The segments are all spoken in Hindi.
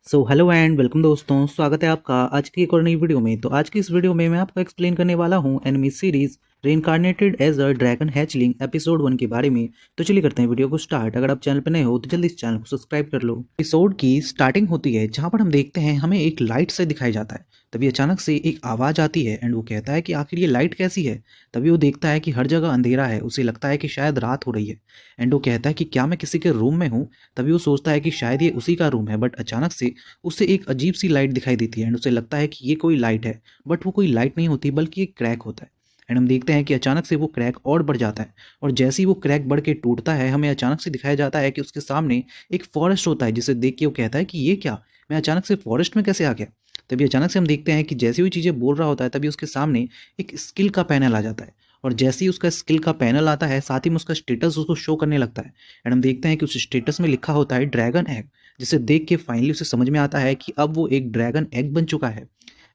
हेलो एंड वेलकम दोस्तों, स्वागत है आपका आज की एक और नई वीडियो में। तो आज की इस वीडियो में मैं आपको एक्सप्लेन करने वाला हूं anime series reincarnated as a dragon hatchling episode 1 के बारे में। तो चलिए करते हैं वीडियो को स्टार्ट। अगर आप चैनल पर नए हो तो जल्दी इस चैनल को सब्सक्राइब कर लो। एपिसोड की स्टार्टिंग होती है जहां पर हम देखते हैं हमें एक लाइट से दिखाई जाता है। तभी अचानक से एक आवाज़ आती है एंड वो कहता है कि आखिर ये लाइट कैसी है। तभी वो देखता है कि हर जगह अंधेरा है, उसे लगता है कि शायद रात हो रही है। एंड वो कहता है कि क्या मैं किसी के रूम में हूँ। तभी वो सोचता है कि शायद ये उसी का रूम है, बट अचानक से उसे एक अजीब सी लाइट दिखाई देती है एंड उसे लगता है कि ये कोई लाइट है, बट वो कोई लाइट नहीं होती बल्कि एक क्रैक होता है। एंड हम देखते हैं कि अचानक से वो क्रैक और बढ़ जाता है और जैसे ही वो क्रैक बढ़ के टूटता है हमें अचानक से दिखाया जाता है कि उसके सामने एक फॉरेस्ट होता है, जिसे देख के वो कहता है कि ये क्या, मैं अचानक से फॉरेस्ट में कैसे आ गया। तभी अचानक से हम देखते हैं कि जैसे ही चीज़ें बोल रहा होता है तभी उसके सामने एक स्किल का पैनल आ जाता है और जैसे ही उसका स्किल का पैनल आता है साथ ही में उसका स्टेटस उसको शो करने लगता है। एंड हम देखते हैं कि उस स्टेटस में लिखा होता है ड्रैगन एग, जिसे देख के फाइनली उसे समझ में आता है कि अब वो एक ड्रैगन एग बन चुका है।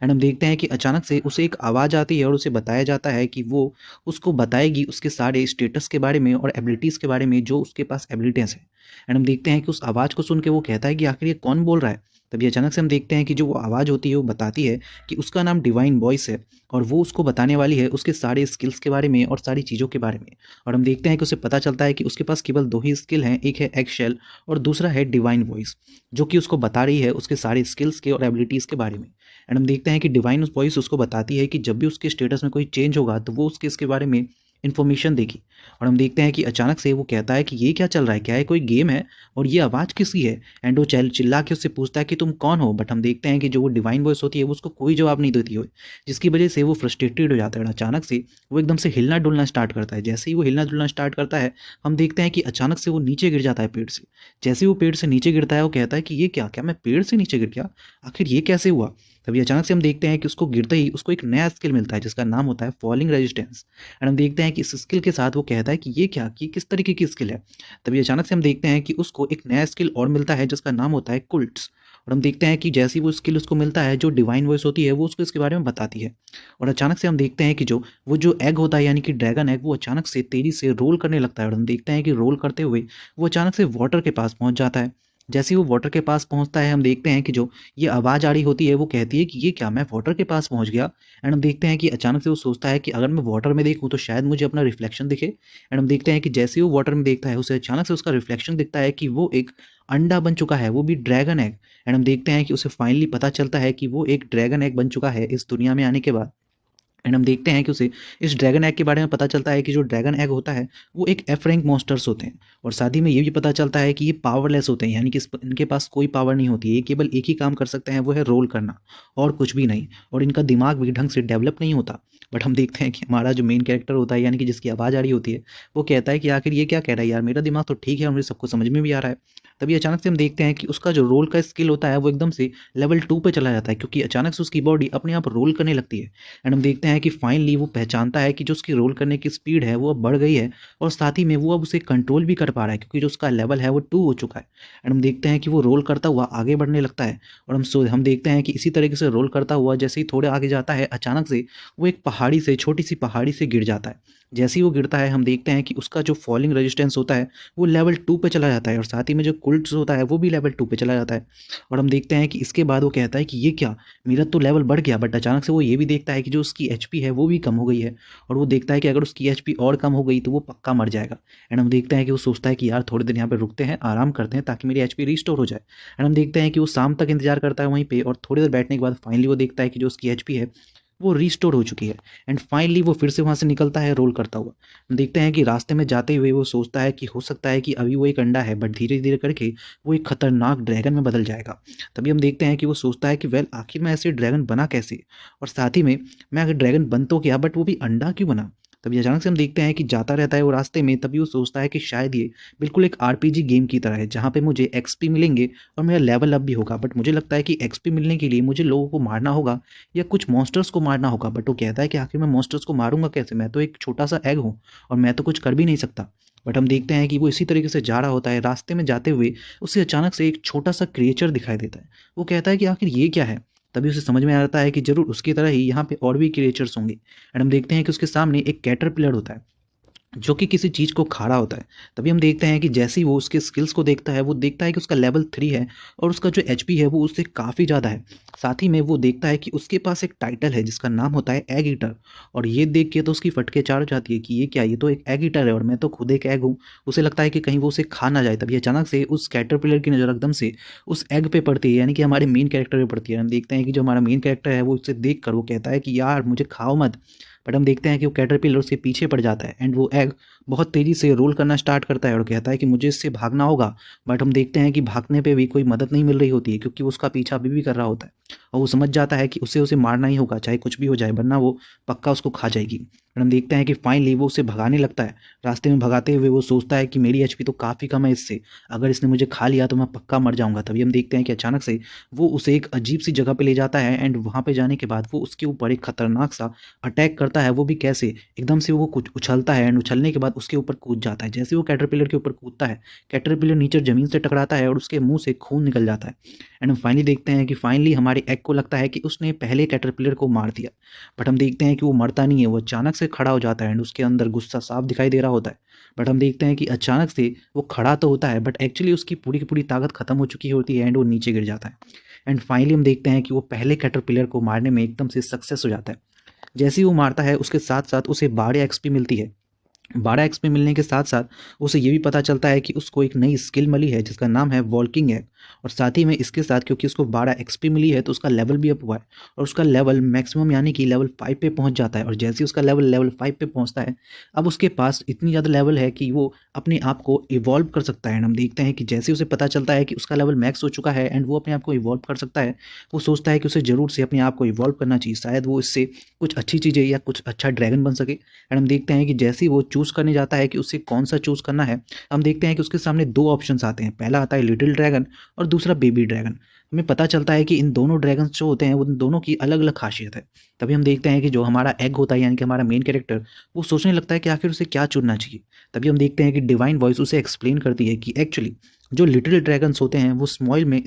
एंड हम देखते हैं कि अचानक से उसे एक आवाज़ आती है और उसे बताया जाता है कि वो उसको बताएगी उसके सारे स्टेटस के बारे में और एबिलिटीज़ के बारे में जो उसके पास एबिलिटीज़ हैं। एंड हम देखते हैं कि उस आवाज़ को सुन के वो कहता है कि आखिर ये कौन बोल रहा है। तभी अचानक से हम देखते हैं कि जो वो आवाज़ होती है वो बताती है कि उसका नाम डिवाइन वॉइस है और वो उसको बताने वाली है उसके सारे स्किल्स के बारे में और सारी चीज़ों के बारे में। और हम देखते हैं कि उसे पता चलता है कि उसके पास केवल दो ही स्किल हैं, एक है एग शेल और दूसरा है डिवाइन वॉइस, जो कि उसको बता रही है उसके सारे स्किल्स के और एबिलिटीज़ के बारे में। एंड हम देखते हैं कि डिवाइन वॉइस उसको बताती है कि जब भी उसके स्टेटस में कोई चेंज होगा तो वो उसके इसके बारे में इन्फॉर्मेशन देगी। और हम देखते हैं कि अचानक से वो कहता है कि ये क्या चल रहा है, क्या है कोई गेम है और ये आवाज़ किसकी है। एंड वो चिल्ला के उससे पूछता है कि तुम कौन हो, बट हम देखते हैं कि जो वो डिवाइन वॉइस होती है वो उसको कोई जवाब नहीं देती हो, जिसकी वजह से वो फ्रस्ट्रेटेड हो जाता है। और अचानक से वो एकदम से हिलना डुलना स्टार्ट करता है। जैसे ही वो हिलना डुलना स्टार्ट करता है हम देखते हैं कि अचानक से वो नीचे गिर जाता है पेड़ से। जैसे ही वो पेड़ से नीचे गिरता है वो कहता है कि ये क्या, क्या मैं पेड़ से नीचे गिर गया, आखिर ये कैसे हुआ। तभी अचानक से हम देखते हैं कि उसको गिरते ही उसको एक नया स्किल मिलता है जिसका नाम होता है फॉलिंग रेजिस्टेंस। एंड हम देखते हैं कि इस स्किल के साथ वो कहता है कि ये क्या, कि किस तरीके की स्किल है। तभी अचानक से हम देखते हैं कि उसको एक नया स्किल और मिलता है जिसका नाम होता है कुल्ट्स। और हम देखते हैं कि जैसी वो स्किल उसको मिलता है जो डिवाइन वॉइस होती है वो उसको इसके बारे में बताती है। और अचानक से हम देखते हैं कि जो एग होता है यानी कि ड्रैगन एग वो अचानक से तेजी से रोल करने लगता है और हम देखते हैं कि रोल करते हुए वो अचानक से वाटर के पास पहुंच जाता है। जैसे ही वो वाटर के पास पहुंचता है हम देखते हैं कि जो ये आवाज़ आ रही होती है वो कहती है कि ये क्या, मैं वाटर के पास पहुंच गया। एंड हम देखते हैं कि अचानक से वो सोचता है कि अगर मैं वाटर में देखूं तो शायद मुझे अपना रिफ्लेक्शन दिखे। एंड हम देखते हैं कि जैसे ही वो वाटर में देखता है उसे अचानक से उसका रिफ्लेक्शन दिखता है कि वो एक अंडा बन चुका है, वो भी ड्रैगन एग। एंड हम देखते हैं कि उसे फाइनली पता चलता है कि वो एक ड्रैगन एग बन चुका है इस दुनिया में आने के बाद। एंड हम देखते हैं कि उसे इस ड्रैगन एग के बारे में पता चलता है कि जो ड्रैगन एग होता है वो एक एफ रैंक मॉन्स्टर्स होते हैं। और साथ ही में ये भी पता चलता है कि ये पावरलेस होते हैं, यानी कि इनके पास कोई पावर नहीं होती है, ये केवल एक ही काम कर सकते हैं वो है रोल करना और कुछ भी नहीं। और इनका दिमाग भी ढंग से डेवलप नहीं होता। बट हम देखते हैं कि हमारा जो मेन कैरेक्टर होता है यानी कि जिसकी आवाज़ आ रही होती है वो कहता है कि आखिर ये क्या कह रहा है यार, मेरा दिमाग तो ठीक है और मुझे सबको समझ में भी आ रहा है। तभी अचानक से हम देखते हैं कि उसका जो रोल का स्किल होता है वो एकदम से लेवल 2 पे चला जाता है, क्योंकि अचानक से उसकी बॉडी अपने आप रोल करने लगती है। एंड हम देखते हैं कि फाइनली वो पहचानता है कि जो उसकी रोल करने की स्पीड है वो अब बढ़ गई है और साथ ही में वो अब उसे कंट्रोल भी कर पा रहा है, क्योंकि जो उसका लेवल है वो 2 हो चुका है। एंड हम देखते हैं कि वो रोल करता हुआ आगे बढ़ने लगता है और हम देखते हैं कि इसी तरीके से रोल करता हुआ जैसे ही थोड़े आगे जाता है अचानक से वो एक पहाड़ी से, छोटी सी पहाड़ी से गिर जाता है। जैसे ही वो गिरता है हम देखते हैं कि उसका जो फॉलिंग रेजिस्टेंस होता है वो लेवल 2 पे चला जाता है और साथ ही में जो कुल्ट्स होता है वो भी लेवल 2 पे चला जाता है। और हम देखते हैं कि इसके बाद वो कहता है कि ये क्या, मेरा तो लेवल बढ़ गया। बट अचानक से वो ये भी देखता है कि जो उसकी एचपी है वो भी कम हो गई है और वो देखता है कि अगर उसकी एचपी और कम हो गई तो वो पक्का मर जाएगा। एंड हम देखते हैं कि वो सोचता है कि यार थोड़ी देर यहाँ पे रुकते हैं, आराम करते हैं ताकि मेरी एचपी रिस्टोर हो जाए। एंड हम देखते हैं कि वो शाम तक इंतजार करता है वहीं पे और थोड़ी देर बैठने के बाद फाइनली वो देखता है कि जो उसकी एचपी है वो रिस्टोर हो चुकी है। एंड फाइनली वो फिर से वहाँ से निकलता है रोल करता हुआ। हम देखते हैं कि रास्ते में जाते हुए वो सोचता है कि हो सकता है कि अभी वो एक अंडा है बट धीरे धीरे करके वो एक खतरनाक ड्रैगन में बदल जाएगा। तभी हम देखते हैं कि वो सोचता है कि वेल आखिर मैं ऐसे ड्रैगन बना कैसे, और साथ ही में मैं अगर ड्रैगन बन तो गया बट वो भी अंडा क्यों बना। तभी अचानक से हम देखते हैं कि जाता रहता है वो रास्ते में, तभी वो सोचता है कि शायद ये बिल्कुल एक आरपीजी गेम की तरह है जहाँ पे मुझे एक्सपी मिलेंगे और मेरा लेवल अप भी होगा। बट मुझे लगता है कि एक्सपी मिलने के लिए मुझे लोगों को मारना होगा या कुछ मॉन्स्टर्स को मारना होगा। बट वो कहता है कि आखिर मैं मॉन्स्टर्स को मारूंगा कैसे, मैं तो एक छोटा सा एग हूँ और मैं तो कुछ कर भी नहीं सकता। बट हम देखते हैं कि वो इसी तरीके से जा रहा होता है, रास्ते में जाते हुए उसे अचानक से एक छोटा सा क्रिएचर दिखाई देता है। वो कहता है कि आखिर ये क्या है। तभी उसे समझ में आता है कि जरूर उसकी तरह ही यहाँ पे और भी क्रिएचर्स होंगे। एंड हम देखते हैं कि उसके सामने एक कैटरपिलर होता है जो कि किसी चीज़ को खा रहा होता है। तभी हम देखते हैं कि जैसे ही वो उसके स्किल्स को देखता है, वो देखता है कि उसका लेवल 3 है और उसका जो एचपी है वो उससे काफ़ी ज़्यादा है। साथ ही में वो देखता है कि उसके पास एक टाइटल है जिसका नाम होता है एग ईटर, और ये देख के तो उसकी फटके चार हो जाती है कि ये क्या, ये तो एक एग ईटर है और मैं तो खुद एक एग हूँ। उसे लगता है कि कहीं वो उसे खा ना जाए। तभी अचानक से उस कैटरपिलर की नज़र एकदम से उस एग पे पड़ती है, यानी कि हमारे मेन कैरेक्टर पे पड़ती है। हम देखते हैं कि जो हमारा मेन कैरेक्टर है वो उसे देख कर वो कहता है कि यार मुझे खाओ मत। बट हम देखते हैं कि वो कैटरपिलर उसके पीछे पड़ जाता है एंड वो एग बहुत तेज़ी से रोल करना स्टार्ट करता है और कहता है कि मुझे इससे भागना होगा। बट हम देखते हैं कि भागने पे भी कोई मदद नहीं मिल रही होती है, क्योंकि वो उसका पीछा अभी भी कर रहा होता है और वो समझ जाता है कि उसे मारना ही होगा, चाहे कुछ भी हो जाए, वरना वो पक्का उसको खा जाएगी। और हम देखते हैं कि फाइनली वो उसे भगाने लगता है। रास्ते में भगाते हुए वो सोचता है कि मेरी एचपी तो काफ़ी कम है इससे, अगर इसने मुझे खा लिया तो मैं पक्का मर जाऊंगा। तभी हम देखते हैं कि अचानक से वो उसे एक अजीब सी जगह पे ले जाता है एंड वहाँ पे जाने के बाद वो उसके ऊपर एक खतरनाक सा अटैक करता है। वो भी कैसे, एकदम से वो कुछ उछलता है एंड उछलने के बाद उसके ऊपर कूद जाता है। जैसे वो कैटरपिलर के ऊपर कूदता है, कैटरपिलर नीचे ज़मीन से टकराता है और उसके मुंह से खून निकल जाता है। एंड हम फाइनली देखते हैं कि फाइनली हमारे एग को लगता है कि उसने पहले कैटरपिलर को मार दिया। बट हम देखते हैं कि वो मरता नहीं है, वो अचानक से खड़ा हो जाता है एंड उसके अंदर गुस्सा साफ दिखाई दे रहा होता है। बट हम देखते हैं कि अचानक से वो खड़ा तो होता है बट एक्चुअली उसकी पूरी की पूरी ताकत खत्म हो चुकी होती है एंड वो नीचे गिर जाता है। एंड फाइनली हम देखते हैं कि वो पहले कैटरपिलर को मारने में एकदम से सक्सेस हो जाता है। जैसे ही वो मारता है उसके साथ साथ उसे 12 एक्सपी मिलती है। 12 एक्सपी मिलने के साथ साथ उसे ये भी पता चलता है कि उसको एक नई स्किल मिली है जिसका नाम है वॉल्किंग एग। और साथ ही में इसके साथ क्योंकि उसको 12 एक्सपी मिली है तो उसका लेवल भी अप हुआ है और उसका लेवल मैक्सिमम यानी कि लेवल 5 पे पहुंच जाता है। और जैसे ही उसका लेवल 5 पे पहुंचता है, अब उसके पास इतनी ज़्यादा लेवल है कि वो अपने आप को इवॉल्व कर सकता है। एंड हम देखते हैं कि जैसे ही उसे पता चलता है कि उसका लेवल मैक्स हो चुका है एंड वो अपने आप को इवॉल्व कर सकता है, वो सोचता है कि उसे ज़रूर से अपने आप को इवॉल्व करना चाहिए, शायद वो इससे कुछ अच्छी चीज़ें या कुछ अच्छा ड्रैगन बन सके। एंड हम देखते हैं कि जैसे ही वो चूज़ करने जाता है कि उसे कौन सा चूज़ करना है, हम देखते हैं कि उसके सामने दो ऑप्शंस आते हैं। पहला आता है लिटिल ड्रैगन और दूसरा बेबी ड्रैगन। हमें पता चलता है कि इन दोनों ड्रैगन्स जो होते हैं उन दोनों की अलग अलग खासियत है। तभी हम देखते हैं कि जो हमारा एग होता है यानी कि हमारा मेन कैरेक्टर, वो सोचने लगता है कि आखिर उसे क्या चुनना चाहिए। तभी हम देखते हैं कि डिवाइन वॉइस उसे एक्सप्लेन करती है कि एक्चुअली जो लिटिल ड्रैगन्स होते हैं वो स्मॉल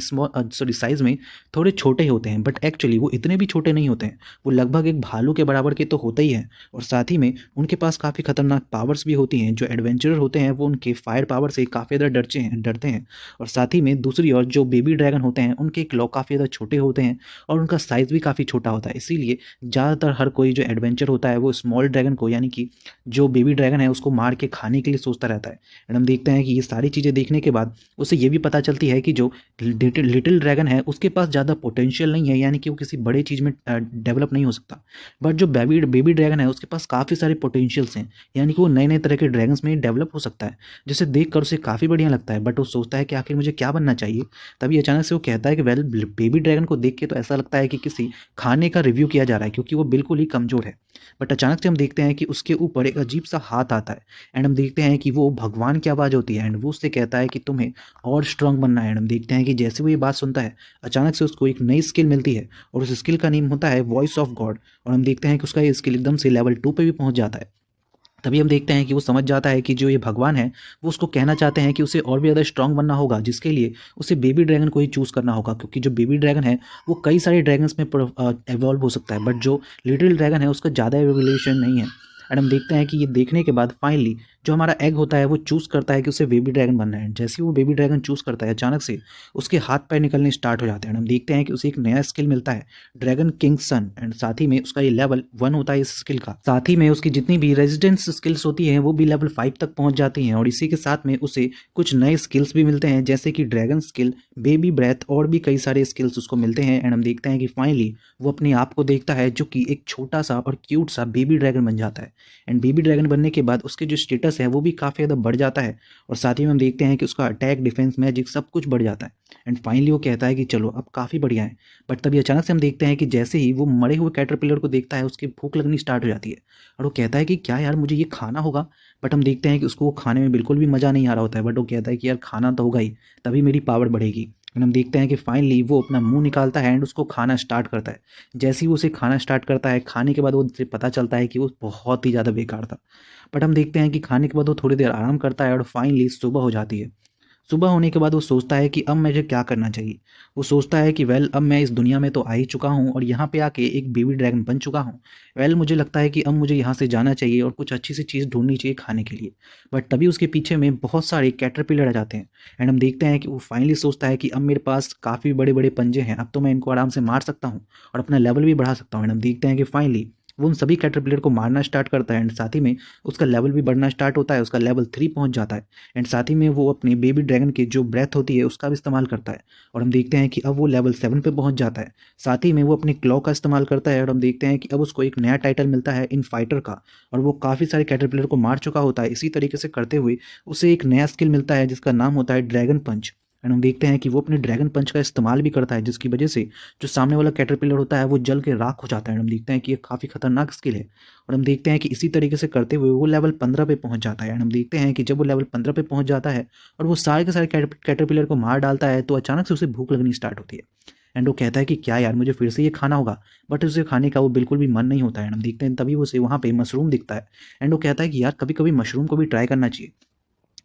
साइज़ में थोड़े छोटे होते हैं, बट एक्चुअली वो इतने भी छोटे नहीं होते हैं। वो लगभग एक भालू के बराबर के तो होते ही हैं और साथ ही में उनके पास काफ़ी खतरनाक पावर्स भी होती हैं। जो एडवेंचरर होते हैं वो उनके फायर पावर से काफ़ी ज़्यादा डरते हैं। और साथ ही में दूसरी ओर जो बेबी ड्रैगन होते हैं उनके क्लॉ काफ़ी ज़्यादा छोटे होते हैं और उनका साइज़ भी काफ़ी छोटा होता है। इसीलिए ज़्यादातर हर कोई जो एडवेंचर होता है वो स्मॉल ड्रैगन को यानी कि जो बेबी ड्रैगन है उसको मार के खाने के लिए सोचता रहता है। एंड हम देखते हैं कि ये सारी चीज़ें देखने के बाद उसे ये भी पता चलती है कि जो लिटिल ड्रैगन है उसके पास ज़्यादा पोटेंशियल नहीं है, यानी कि वो किसी बड़े चीज़ में डेवलप नहीं हो सकता। बट जो बेबी ड्रैगन है उसके पास काफ़ी सारे पोटेंशियल्स हैं, यानी कि वो नए नए तरह के ड्रैगन्स में डेवलप हो सकता है, जिसे देख कर उसे काफ़ी बढ़िया लगता है। बट वो सोचता है कि आखिर मुझे क्या बनना चाहिए। तभी अचानक से वो कहता है कि वेल, बेबी ड्रैगन को देख के तो ऐसा लगता है कि किसी खाने का रिव्यू किया जा रहा है, क्योंकि वो बिल्कुल ही कमज़ोर है। बट अचानक से हम देखते हैं कि उसके ऊपर एक अजीब सा हाथ आता है एंड हम देखते हैं कि वो भगवान की आवाज़ होती है एंड वो उससे कहता है कि तुम्हें और स्ट्रांग बनना है। एंड हम देखते हैं कि जैसे वो ये बात सुनता है, अचानक से उसको एक नई स्किल मिलती है और उस स्किल का नेम होता है वॉइस ऑफ गॉड। और हम देखते हैं कि उसका ये स्किल एकदम से लेवल 2 पे भी पहुंच जाता है। तभी हम देखते हैं कि वो समझ जाता है कि जो ये भगवान है वो उसको कहना चाहते हैं कि उसे और भी ज़्यादा स्ट्रांग बनना होगा, जिसके लिए उसे बेबी ड्रैगन को ही चूज़ करना होगा, क्योंकि जो बेबी ड्रैगन है वो कई सारे ड्रैगन्स में एवॉल्व हो सकता है, बट जो लिटिल ड्रैगन है उसका ज़्यादा एवोल्यूशन नहीं है। एंड हम देखते हैं कि ये देखने के बाद फाइनली जो हमारा एग होता है वो चूज़ करता है कि उसे बेबी ड्रैगन बनना है। जैसे ही वो बेबी ड्रैगन चूज़ करता है, अचानक से उसके हाथ पैर निकलने स्टार्ट हो जाते हैं। हम देखते हैं कि उसे एक नया स्किल मिलता है, ड्रैगन किंग सन। एंड साथ ही में उसका ये लेवल 1 होता है इस स्किल का। साथ ही में उसकी जितनी भी रेजिडेंस स्किल्स होती हैं वो भी लेवल 5 तक पहुंच जाती हैं। और इसी के साथ में उसे कुछ नए स्किल्स भी मिलते हैं, जैसे कि ड्रैगन स्किल, बेबी ब्रेथ और भी कई सारे स्किल्स उसको मिलते हैं। एंड हम देखते हैं कि फाइनली वो अपने आप को देखता है जो कि एक छोटा सा और क्यूट सा बेबी ड्रैगन बन जाता है। एंड बेबी ड्रैगन बनने के बाद उसके जो स्टेटस है वो भी काफ़ी ज़्यादा बढ़ जाता है और साथ ही में हम देखते हैं कि उसका अटैक, डिफेंस, मैजिक सब कुछ बढ़ जाता है। एंड फाइनली वो कहता है कि चलो अब काफ़ी बढ़िया है। बट तभी अचानक से हम देखते हैं कि जैसे ही वो मरे हुए कैटरपिलर को देखता है उसकी भूख लगनी स्टार्ट हो जाती है और वो कहता है कि क्या यार मुझे ये खाना होगा। बट हम देखते हैं कि उसको वो खाने में बिल्कुल भी मज़ा नहीं आ रहा होता है, बट वो कहता है कि यार खाना तो होगा ही, तभी मेरी पावर बढ़ेगी। एंड हम देखते हैं कि फाइनली वो अपना मुंह निकालता है एंड उसको खाना स्टार्ट करता है। जैसे ही वो उसे खाना स्टार्ट करता है, खाने के बाद वो उसे पता चलता है कि वो बहुत ही ज़्यादा बेकार था। बट हम देखते हैं कि खाने के बाद वो थोड़ी देर आराम करता है और फाइनली सुबह हो जाती है। सुबह होने के बाद वो सोचता है कि अब मुझे क्या करना चाहिए। वो सोचता है कि वेल अब मैं इस दुनिया में तो आ ही चुका हूँ और यहाँ पे आके एक बेबी ड्रैगन बन चुका हूँ। वेल मुझे लगता है कि अब मुझे यहाँ से जाना चाहिए और कुछ अच्छी सी चीज़ ढूंढनी चाहिए खाने के लिए। बट तभी उसके पीछे में बहुत सारे कैटरपिलर आ जाते हैं। एंड हम देखते हैं कि वो फाइनली सोचता है कि अब मेरे पास काफ़ी बड़े बड़े पंजे हैं, अब तो मैं इनको आराम से मार सकता हूँ और अपना लेवल भी बढ़ा सकता हूँ। एंड हम देखते हैं कि फाइनली वो उन सभी कैटरपिलर को मारना स्टार्ट करता है एंड साथ ही में उसका लेवल भी बढ़ना स्टार्ट होता है, उसका लेवल 3 पहुंच जाता है। एंड साथ ही में वो अपनी बेबी ड्रैगन की जो ब्रेथ होती है उसका भी इस्तेमाल करता है और हम देखते हैं कि अब वो लेवल 7 पे पहुंच जाता है। साथ ही में वो अपनी क्लॉ का इस्तेमाल करता है और हम देखते हैं कि अब उसको एक नया टाइटल मिलता है इन फाइटर का और वो काफ़ी सारे कैटरपिलर को मार चुका होता है। इसी तरीके से करते हुए उसे एक नया स्किल मिलता है जिसका नाम होता है ड्रैगन पंच। एंड हम देखते हैं कि वो अपने ड्रैगन पंच का इस्तेमाल भी करता है जिसकी वजह से जो सामने वाला कैटरपिलर होता है वो जल के राख हो जाता है। एंड हम देखते हैं कि ये काफ़ी खतरनाक स्किल है और हम देखते हैं कि इसी तरीके से करते हुए वो लेवल 15 पे पहुंच जाता है। एंड हम देखते हैं कि जब वो लेवल 15 पे पहुंच जाता है और वो सारे के सारे कैटरपिलर को मार डालता है तो अचानक से उसे भूख लगनी स्टार्ट होती है। एंड वो कहता है कि क्या यार मुझे फिर से ये खाना होगा, बट उसे खाने का वो बिल्कुल भी मन नहीं होता है। एंड हम देखते हैं तभी उसे वहाँ पे मशरूम दिखता है एंड वो कहता है कि यार कभी कभी मशरूम को भी ट्राई करना चाहिए।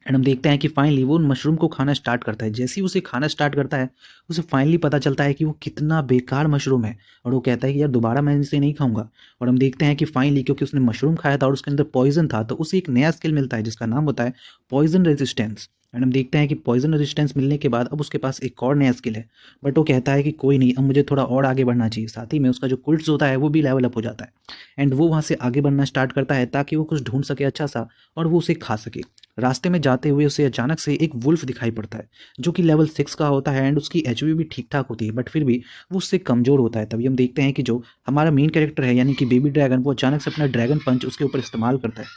एंड हम देखते हैं कि फाइनली वो उन मशरूम को खाना स्टार्ट करता है। जैसे ही उसे खाना स्टार्ट करता है उसे फाइनली पता चलता है कि वो कितना बेकार मशरूम है और वो कहता है कि यार दोबारा मैं इसे नहीं खाऊंगा। और हम देखते हैं कि फाइनली क्योंकि उसने मशरूम खाया था और उसके अंदर पॉइजन था तो उसे एक नया स्किल मिलता है जिसका नाम होता है पॉइजन रेजिस्टेंस। एंड हम देखते हैं कि पॉइजन रेजिस्टेंस मिलने के बाद अब उसके पास एक और नया स्किल है, बट वो कहता है कि कोई नहीं, अब मुझे थोड़ा और आगे बढ़ना चाहिए। साथ ही में उसका जो कुल्ट्स होता है वो भी लेवल अप हो जाता है एंड वो वहाँ से आगे बढ़ना स्टार्ट करता है ताकि वो कुछ ढूंढ सके अच्छा सा और वो उसे खा सके। रास्ते में जाते हुए उसे अचानक से एक वुल्फ दिखाई पड़ता है जो कि लेवल 6 का होता है एंड उसकी एचपी भी ठीक ठाक होती है, बट फिर भी वो उससे कमज़ोर होता है। तभी हम देखते हैं कि जो हमारा मेन कैरेक्टर है यानी कि बेबी ड्रैगन वो अचानक से अपना ड्रैगन पंच उसके ऊपर इस्तेमाल करता है।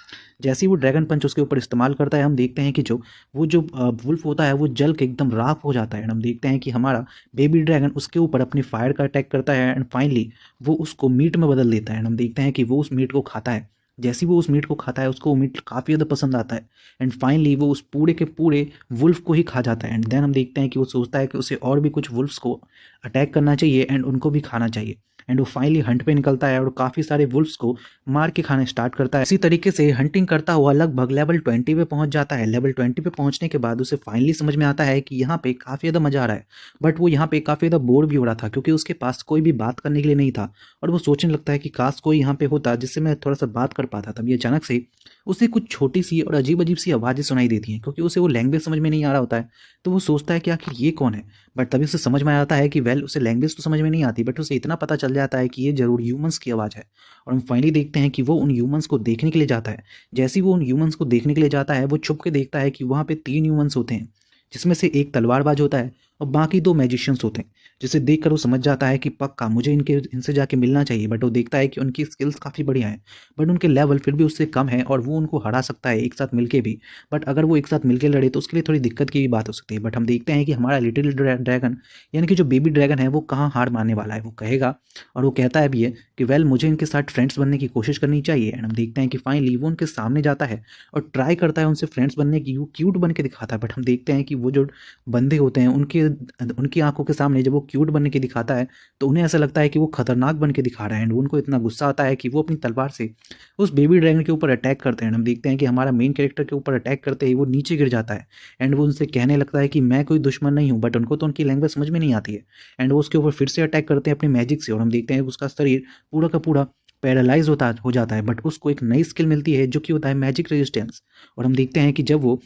जैसे ही वो ड्रैगन पंच उसके ऊपर इस्तेमाल करता है हम देखते हैं कि जो वुल्फ होता है वो जल के एकदम राख हो जाता है। एंड हम देखते हैं कि हमारा बेबी ड्रैगन उसके ऊपर अपनी फायर का अटैक करता है एंड फाइनली वो उसको मीट में बदल देता है। एंड हम देखते हैं कि वो उस मीट को खाता है। जैसे ही वो उस मीट को खाता है उसको वो मीट काफ़ी ज़्यादा पसंद आता है एंड फाइनली वो उस पूरे के पूरे वुल्फ को ही खा जाता है। एंड देन हम देखते हैं कि वो सोचता है कि उसे और भी कुछ वुल्फ्स को अटैक करना चाहिए एंड उनको भी खाना चाहिए। एंड वो फाइनली हंट पे निकलता है और काफ़ी सारे वुल्फ्स को मार के खाना स्टार्ट करता है। इसी तरीके से हंटिंग करता हुआ लगभग लेवल 20 पे पहुंच जाता है। लेवल 20 पे पहुंचने के बाद उसे फाइनली समझ में आता है कि यहाँ पे काफ़ी ज़्यादा मज़ा आ रहा है, बट वो यहाँ पे काफ़ी ज़्यादा बोर भी हो रहा था क्योंकि उसके पास कोई भी बात करने के लिए नहीं था और वो सोचने लगता है कि काश कोई यहाँ पे होता जिससे मैं थोड़ा सा बात कर पाता। तभी अचानक से उसे कुछ छोटी सी और अजीब अजीब सी आवाज़ें सुनाई देती हैं क्योंकि उसे वो लैंग्वेज समझ में नहीं आ रहा होता है। तो वो सोचता है कि आखिर ये कौन है, बट तभी उसे समझ में आता है कि वेल उसे लैंग्वेज तो समझ में नहीं आती बट उसे इतना पता चल जाता है कि ये जरूर ह्यूमंस की आवाज़ है। और हम फाइनली देखते हैं कि वो उन ह्यूमंस को देखने के लिए जाता है। जैसे ही वो उन ह्यूमंस को देखने के लिए जाता है वो छुप के देखता है कि वहाँ पे 3 ह्यूमंस होते हैं जिसमें से एक तलवारबाज होता है और बाकी 2 मैजिशियंस होते हैं, जिसे देखकर वो समझ जाता है कि पक्का मुझे इनसे जाके मिलना चाहिए। बट वो देखता है कि उनकी स्किल्स काफ़ी बढ़िया हैं बट उनके लेवल फिर भी उससे कम है और वो उनको हरा सकता है एक साथ मिलके भी। बट अगर वो एक साथ मिलके लड़े तो उसके लिए थोड़ी दिक्कत की भी बात हो सकती है। बट हम देखते हैं कि हमारा लिटिल ड्रैगन यानी कि जो बेबी ड्रैगन है वो कहाँ हार मानने वाला है, वो कहेगा और वो कहता है भी है कि वेल मुझे इनके साथ फ्रेंड्स बनने की कोशिश करनी चाहिए। एंड हम देखते हैं कि फाइनली वो उनके सामने जाता है और ट्राई करता है उनसे फ्रेंड्स बनने की, वो क्यूट बन के दिखाता है। बट हम देखते हैं कि वो जो बंदे होते हैं उनके उनकी आंखों के सामने जब वो क्यूट बनने के दिखाता है तो उन्हें ऐसा लगता है कि वो खतरनाक बन के दिखा रहा है एंड उनको इतना गुस्सा आता है कि वो अपनी तलवार से उस बेबी ड्रैगन के ऊपर अटैक करते हैं। हम देखते हैं कि हमारा मेन कैरेक्टर के ऊपर अटैक करते ही वो नीचे गिर जाता है एंड वो उनसे कहने लगता है कि मैं कोई दुश्मन नहीं हूँ, बट उनको तो उनकी लैंग्वेज समझ में नहीं आती है। एंड वो उसके ऊपर फिर से अटैक करते हैं अपनी मैजिक से और हम देखते हैं कि उसका शरीर पूरा का पूरा पैरालाइज हो जाता है। बट उसको एक नई स्किल मिलती है जो कि होता है मैजिक रेजिस्टेंस। और हम देखते हैं कि जब वो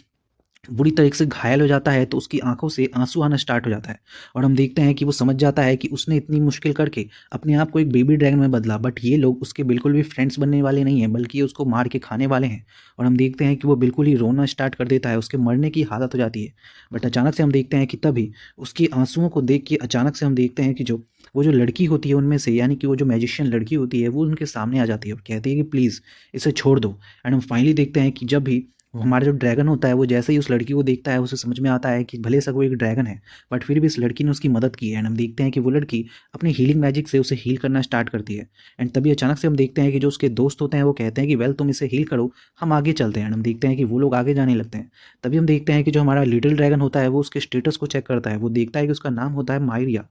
बुरी तरीके से घायल हो जाता है तो उसकी आंखों से आंसू आना स्टार्ट हो जाता है और हम देखते हैं कि वो समझ जाता है कि उसने इतनी मुश्किल करके अपने आप को एक बेबी ड्रैगन में बदला, बट ये लोग उसके बिल्कुल भी फ्रेंड्स बनने वाले नहीं हैं बल्कि ये उसको मार के खाने वाले हैं। और हम देखते हैं कि वो बिल्कुल ही रोना स्टार्ट कर देता है, उसके मरने की हालत हो जाती है। बट अचानक से हम देखते हैं कि तभी उसकी आंसुओं को देख के अचानक से हम देखते हैं कि वो जो लड़की होती है उनमें से यानी कि वो जो मैजिशियन लड़की होती है वो उनके सामने आ जाती है और कहती है कि प्लीज़ इसे छोड़ दो। एंड हम फाइनली देखते हैं कि जब भी हमारा जो ड्रैगन होता है वो जैसे ही उस लड़की को देखता है उसे समझ में आता है कि भले से वो एक ड्रैगन है बट फिर भी इस लड़की ने उसकी मदद की है। एंड हम देखते हैं कि वो लड़की अपनी हीलिंग मैजिक से उसे हील करना स्टार्ट करती है। एंड तभी अचानक से हम देखते हैं कि जो उसके दोस्त होते हैं वो कहते हैं कि वेल तुम इसे हील करो, हम आगे चलते हैं। एंड हम देखते हैं कि वो लोग आगे जाने लगते हैं। तभी हम देखते हैं कि जो हमारा लिटिल ड्रैगन होता है वो उसके स्टेटस को चेक करता है। वो देखता है कि उसका नाम होता है मायरिया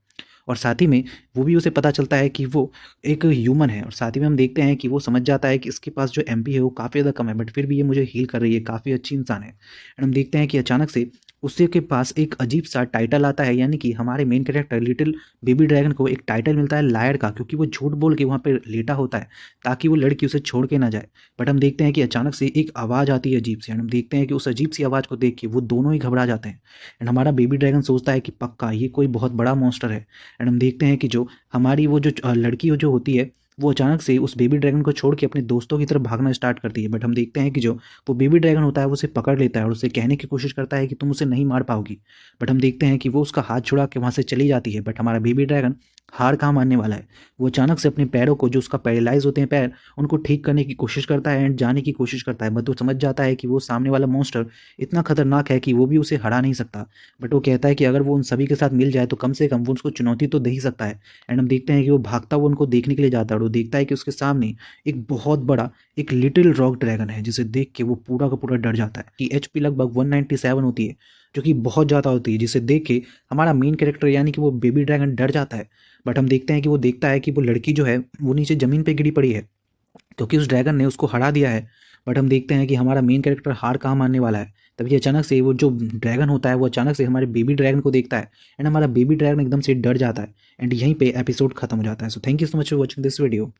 और साथ ही में वो भी उसे पता चलता है कि वो एक ह्यूमन है। और साथ ही में हम देखते हैं कि वो समझ जाता है कि इसके पास जो एमपी है वो काफ़ी ज़्यादा कम है बट फिर भी ये मुझे हील कर रही है, काफ़ी अच्छी इंसान है। एंड हम देखते हैं कि अचानक से उससे के पास एक अजीब सा टाइटल आता है, यानी कि हमारे main character little baby dragon को एक टाइटल मिलता है लायर का, क्योंकि वो झूठ बोल के वहाँ पे लेटा होता है ताकि वो लड़की उसे छोड़ के ना जाए। बट हम देखते हैं कि अचानक से एक आवाज़ आती है अजीब सी, एंड हम देखते हैं कि उस अजीब सी आवाज़ को देख के वो दोनों ही घबरा जाते हैं। एंड हमारा बेबी ड्रैगन सोचता है कि पक्का ये कोई बहुत बड़ा मॉन्स्टर है। एंड हम देखते हैं कि जो हमारी वो जो लड़की जो होती है वो अचानक से उस बेबी ड्रैगन को छोड़ के अपने दोस्तों की तरफ भागना स्टार्ट करती है। बट हम देखते हैं कि जो वो बेबी ड्रैगन होता है वो उसे पकड़ लेता है और उसे कहने की कोशिश करता है कि तुम उसे नहीं मार पाओगी। बट हम देखते हैं कि वो उसका हाथ छुड़ा के वहाँ से चली जाती है। बट हमारा बेबी ड्रैगन हार कहाँ मानने वाला है, वो अचानक से अपने पैरों को, जो उसका पैरालाइज होते हैं पैर, उनको ठीक करने की कोशिश करता है एंड जाने की कोशिश करता है। बट वो समझ जाता है कि वो सामने वाला मॉन्स्टर इतना खतरनाक है कि वो भी उसे हरा नहीं सकता। बट वो कहता है कि अगर वो उन सभी के साथ मिल जाए तो कम से कम वो उसको चुनौती तो दे ही सकता है। एंड हम देखते हैं कि वो भागता हुआ उनको देखने के लिए जाता है और वो देखता है कि उसके सामने एक बहुत बड़ा एक लिटिल रॉक ड्रैगन है, जिसे देख के वो पूरा का पूरा डर जाता है। कि एचपी लगभग 197 होती है, जो कि बहुत ज़्यादा होती है, जिसे देख के हमारा मेन कैरेक्टर यानी कि वो बेबी ड्रैगन डर जाता है। बट हम देखते हैं कि वो देखता है कि वो लड़की जो है वो नीचे ज़मीन पे गिरी पड़ी है, क्योंकि उस ड्रैगन ने उसको हरा दिया है। बट हम देखते हैं कि हमारा मेन कैरेक्टर हार कहाँ मानने वाला है। तभी अचानक से वो जो ड्रैगन होता है वो अचानक से हमारे बेबी ड्रैगन को देखता है एंड हमारा बेबी ड्रैगन एकदम से डर जाता है। एंड यहीं पे एपिसोड खत्म हो जाता है। So thank you so much for watching this video.